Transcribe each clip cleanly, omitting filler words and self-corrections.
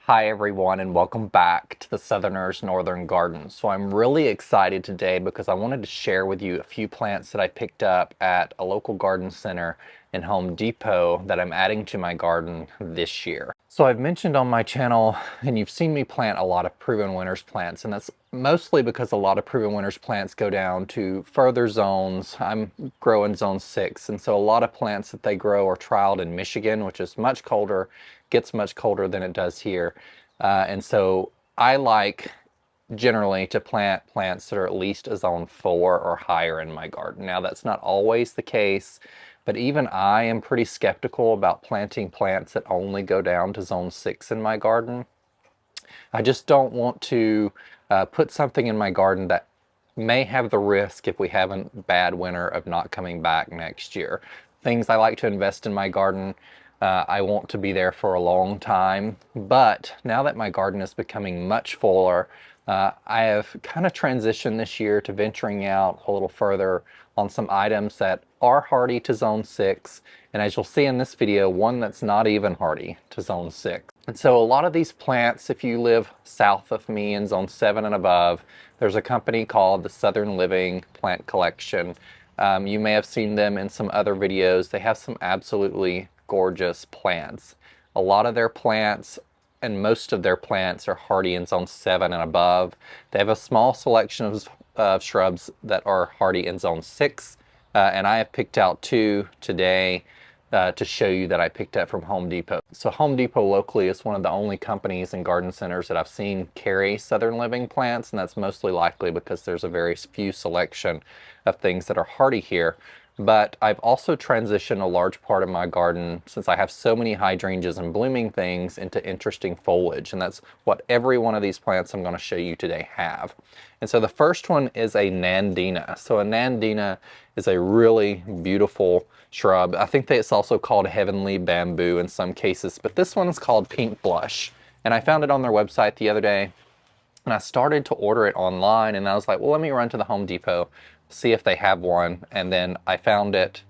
Hi everyone, and welcome back to the Southerner's Northern Garden. So I'm really excited today because I wanted to share with you a few plants that I picked up at a local garden center in Home Depot that I'm adding to my garden this year. So I've mentioned on my channel, and you've seen me plant a lot of proven winners plants, and that's mostly because a lot of proven winners plants go down to further zones. I'm growing zone 6, and so a lot of plants that they grow are trialed in Michigan, which is much colder, gets much colder than it does here. And so I like generally to plant plants that are at least a zone 4 or higher in my garden. Now that's not always the case, but even I am pretty skeptical about planting plants that only go down to zone 6 in my garden. I just don't want to put something in my garden that may have the risk, if we have a bad winter, of not coming back next year. Things I like to invest in my garden, I want to be there for a long time, but now that my garden is becoming much fuller, I have kind of transitioned this year to venturing out a little further on some items that are hardy to zone 6, and as you'll see in this video, one that's not even hardy to zone 6. And so a lot of these plants, if you live south of me in zone 7 and above, there's a company called the Southern Living Plant Collection. You may have seen them in some other videos. They have some absolutely gorgeous plants. A lot of their plants and most of their plants are hardy in zone 7 and above. They have a small selection of shrubs that are hardy in zone 6, and I have picked out 2 today to show you that I picked up from Home Depot. So Home Depot locally is one of the only companies and garden centers that I've seen carry Southern Living plants, and that's mostly likely because there's a very few selection of things that are hardy here. But I've also transitioned a large part of my garden, since I have so many hydrangeas and blooming things, into interesting foliage. And that's what every one of these plants I'm going to show you today have. And so the first one is a Nandina. So a Nandina is a really beautiful shrub. I think that it's also called heavenly bamboo in some cases, but this one is called pink blush. And I found it on their website the other day, and I started to order it online, and I was like, well, let me run to the Home Depot, see if they have one, and then I found it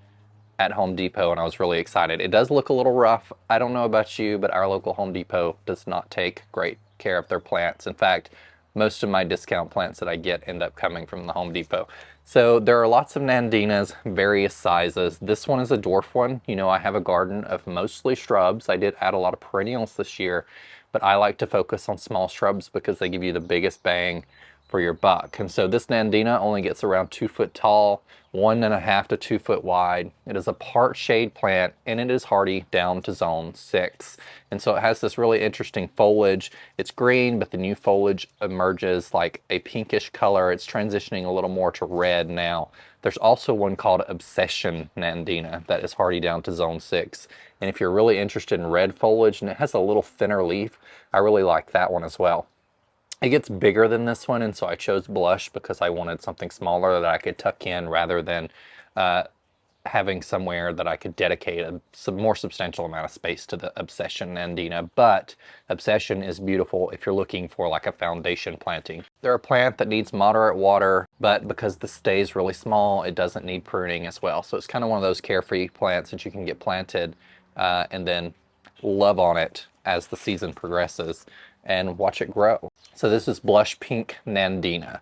at Home Depot and I was really excited. It does look a little rough. I don't know about you, but our local Home Depot does not take great care of their plants. In fact, most of my discount plants that I get end up coming from the Home Depot. So there are lots of Nandinas, various sizes. This one is a dwarf one. You know, I have a garden of mostly shrubs. I did add a lot of perennials this year, but I like to focus on small shrubs because they give you the biggest bang for your buck. And so this Nandina only gets around 2 foot tall, 1.5 to 2 foot wide. It is a part shade plant, and it is hardy down to zone 6. And so it has this really interesting foliage. It's green, but the new foliage emerges like a pinkish color. It's transitioning a little more to red now. There's also one called Obsession Nandina that is hardy down to zone 6. And if you're really interested in red foliage, and it has a little thinner leaf, I really like that one as well. It gets bigger than this one, and so I chose blush because I wanted something smaller that I could tuck in rather than having somewhere that I could dedicate a more substantial amount of space to the Obsession Nandina. But Obsession is beautiful if you're looking for like a foundation planting. They're a plant that needs moderate water, but because the stay's really small, it doesn't need pruning as well. So it's kind of one of those carefree plants that you can get planted and then love on it as the season progresses and watch it grow. So this is Blush Pink Nandina.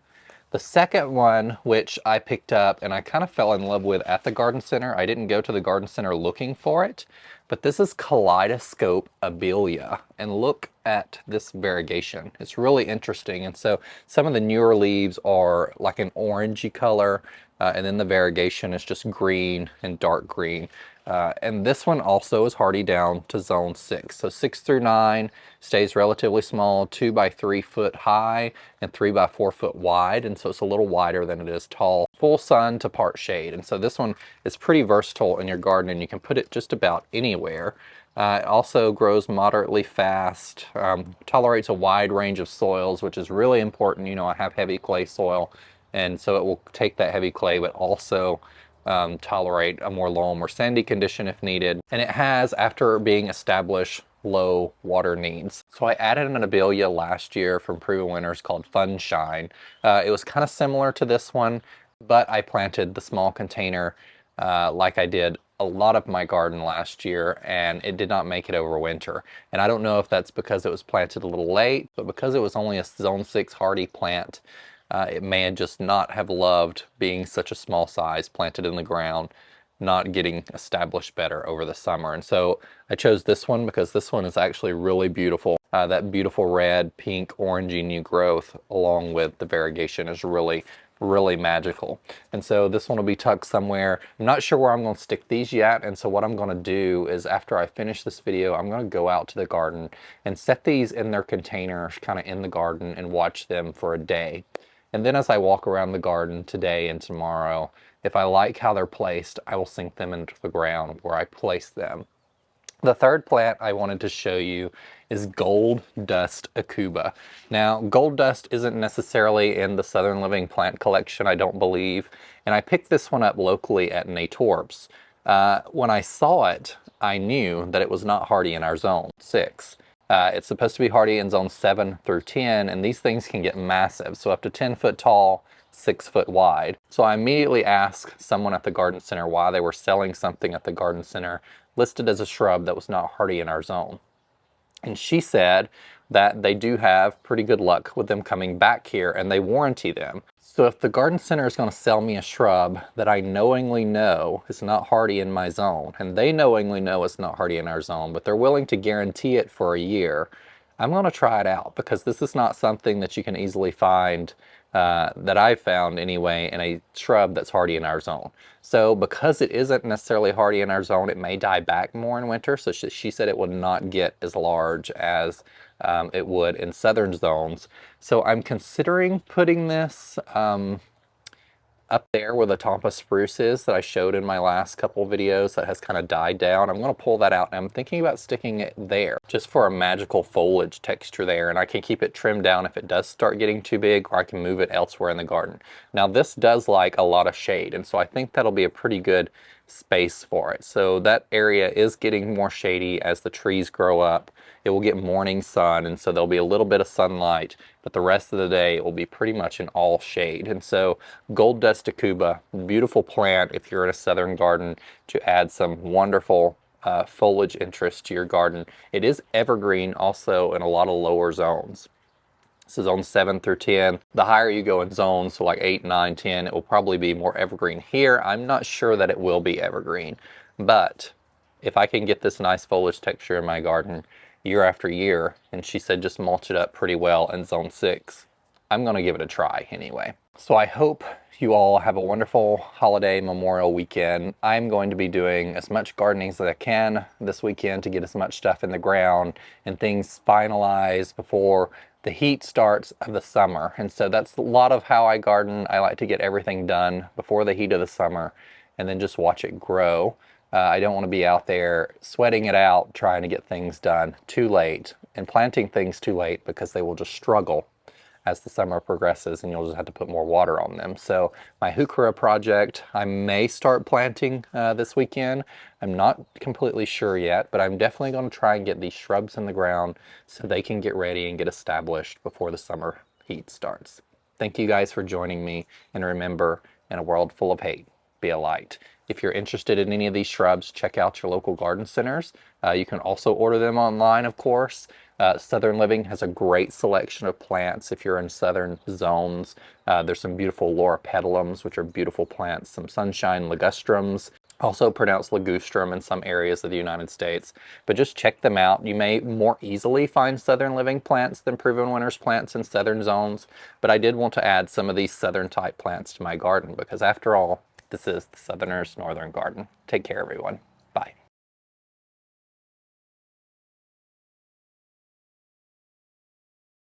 The second one, which I picked up and I kind of fell in love with at the garden center. I didn't go to the garden center looking for it, but this is Kaleidoscope Abelia. And look at this variegation. It's really interesting. And so some of the newer leaves are like an orangey color, and then the variegation is just green and dark green. And this one also is hardy down to zone 6. So 6 through 9 stays relatively small, 2 by 3 foot high and 3 by 4 foot wide. And so it's a little wider than it is tall. Full sun to part shade. And so this one is pretty versatile in your garden, and you can put it just about anywhere. It also grows moderately fast, tolerates a wide range of soils, which is really important. You know, I have heavy clay soil, and so it will take that heavy clay, but also tolerate a more loam or sandy condition if needed. And it has, after being established, low water needs. So I added an Abelia last year from Proven Winners called Fun Shine. It was kind of similar to this one, but I planted the small container like I did a lot of my garden last year, and it did not make it over winter. And I don't know if that's because it was planted a little late, but because it was only a zone 6 hardy plant, it may just not have loved being such a small size planted in the ground, not getting established better over the summer. And so I chose this one because this one is actually really beautiful. That beautiful red, pink, orangey new growth along with the variegation is really magical. And so this one will be tucked somewhere. I'm not sure where I'm going to stick these yet, and so what I'm going to do is after I finish this video, I'm going to go out to the garden and set these in their containers kind of in the garden and watch them for a day. And then as I walk around the garden today and tomorrow, if I like how they're placed, I will sink them into the ground where I place them. The third plant I wanted to show you is Gold Dust 𝗟𝗶𝗸𝗲. Now, gold dust isn't necessarily in the Southern Living plant collection, I don't believe, and I picked this one up locally at 𝗟𝗂𝗏𝗲. When I saw it, I knew that it was not hardy in our zone 6. It's supposed to be hardy in zone 7 through 10, and these things can get massive, so up to 10 foot tall, 6 foot wide. So I immediately asked someone at the garden center why they were selling something at the garden center listed as a shrub that was not hardy in our zone. And she said that they do have pretty good luck with them coming back here, and they warranty them. So if the garden center is going to sell me a shrub that I knowingly know is not hardy in my zone, and they knowingly know it's not hardy in our zone, but they're willing to guarantee it for a year, I'm going to try it out, because this is not something that you can easily find, that I've found anyway, in a shrub that's hardy in our zone. So because it isn't necessarily hardy in our zone, it may die back more in winter. So she said it would not get as large as it would in southern zones. So I'm considering putting this up there where the Tampa spruce is that I showed in my last couple videos that has kind of died down. I'm going to pull that out, and I'm thinking about sticking it there just for a magical foliage texture there, and I can keep it trimmed down if it does start getting too big, or I can move it elsewhere in the garden. Now this does like a lot of shade, and so I think that'll be a pretty good space for it. So that area is getting more shady as the trees grow up. It will get morning sun, and so there'll be a little bit of sunlight, but the rest of the day it will be pretty much in all shade. And so Gold Dust 𝗟𝗶𝗸𝗲, beautiful plant if you're in a southern garden to add some wonderful foliage interest to your garden. It is evergreen also in a lot of lower zones. This is zone 7 through 10. The higher you go in zones, so like 8, 9, 10, it will probably be more evergreen. Here, I'm not sure that it will be evergreen, but if I can get this nice foliage texture in my garden year after year, and she said just mulch it up pretty well in zone 6, I'm going to give it a try anyway. So I hope you all have a wonderful holiday Memorial weekend. I'm going to be doing as much gardening as I can this weekend to get as much stuff in the ground and things finalized before the heat starts of the summer. And so that's a lot of how I garden. I like to get everything done before the heat of the summer and then just watch it grow. I don't want to be out there sweating it out trying to get things done too late and planting things too late, because they will just struggle as the summer progresses and you'll just have to put more water on them. So my 𝗟𝗶𝗸𝗲 project, I may start planting this weekend. I'm not completely sure yet, but I'm definitely going to try and get these shrubs in the ground so they can get ready and get established before the summer heat starts. Thank you guys for joining me, and remember, in a world full of hate, be a light. If you're interested in any of these shrubs, check out your local garden centers. You can also order them online, of course. Southern Living has a great selection of plants if you're in southern zones. There's some beautiful 𝗟𝗶𝗸𝗲𝗏, which are beautiful plants, some sunshine ligustrums, also pronounced ligustrum in some areas of the United States. But just check them out. You may more easily find Southern Living plants than Proven Winners plants in southern zones, but I did want to add some of these southern type plants to my garden, because after all, this is the Southerner's Northern Garden. Take care, everyone.